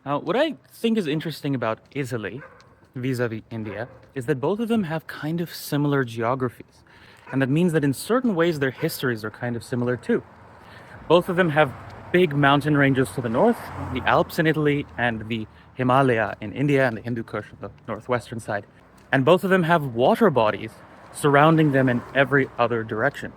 Now, what I think is interesting about Italy vis-a-vis India is that both of them have kind of similar geographies. And that means that in certain ways their histories are kind of similar too. Both of them have big mountain ranges to the north, the Alps in Italy and the Himalaya in India and the Hindu Kush on the northwestern side. And both of them have water bodies surrounding them in every other direction.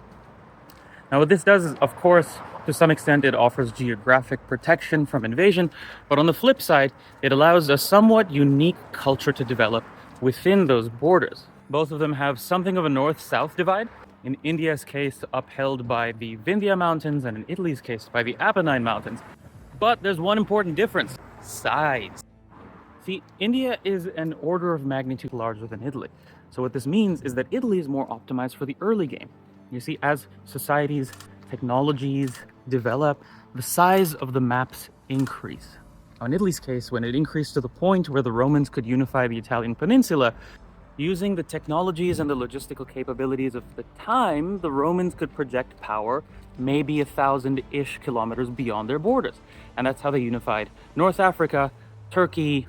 Now, what this does is, of course, to some extent, it offers geographic protection from invasion, but on the flip side, it allows a somewhat unique culture to develop within those borders. Both of them have something of a north-south divide. In India's case, upheld by the Vindhya Mountains, and in Italy's case, by the Apennine Mountains. But there's one important difference: size. See, India is an order of magnitude larger than Italy. So what this means is that Italy is more optimized for the early game. You see, as societies, technologies develop, the size of the maps increase. Now, in Italy's case, when it increased to the point where the Romans could unify the Italian peninsula, using the technologies and the logistical capabilities of the time, the Romans could project power maybe 1,000-ish kilometers beyond their borders. And that's how they unified North Africa, Turkey,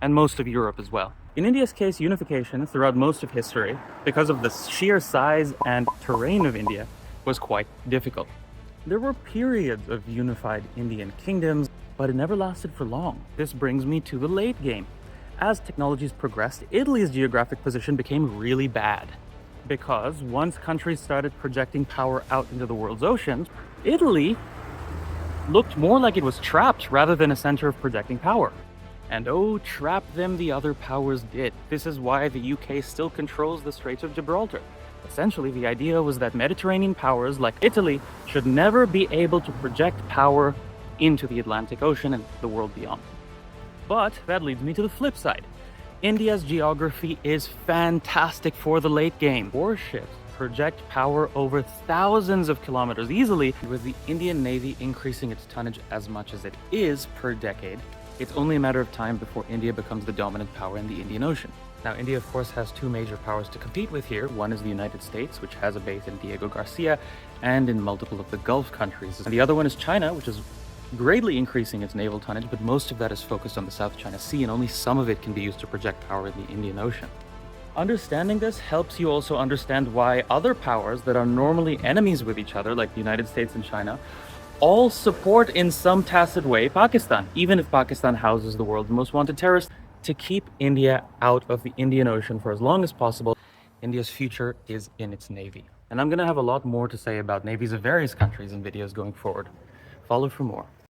and most of Europe as well. In India's case, unification throughout most of history, because of the sheer size and terrain of India, was quite difficult. There were periods of unified Indian kingdoms, but it never lasted for long. This brings me to the late game. As technologies progressed, Italy's geographic position became really bad. Because once countries started projecting power out into the world's oceans, Italy looked more like it was trapped rather than a center of projecting power. And oh, trap them the other powers did. This is why the UK still controls the Straits of Gibraltar. Essentially, the idea was that Mediterranean powers like Italy should never be able to project power into the Atlantic Ocean and the world beyond. But that leads me to the flip side. India's geography is fantastic for the late game. Warships project power over thousands of kilometers easily. With the Indian Navy increasing its tonnage as much as it is per decade, it's only a matter of time before India becomes the dominant power in the Indian Ocean. Now, India, of course, has two major powers to compete with here. One is the United States, which has a base in Diego Garcia and in multiple of the Gulf countries. And the other one is China, which is greatly increasing its naval tonnage, but most of that is focused on the South China Sea, and only some of it can be used to project power in the Indian Ocean. Understanding this helps you also understand why other powers that are normally enemies with each other, like the United States and China, all support in some tacit way Pakistan, even if Pakistan houses the world's most wanted terrorists, to keep India out of the Indian Ocean for as long as possible. India's future is in its navy. And I'm going to have a lot more to say about navies of various countries in videos going forward. Follow for more.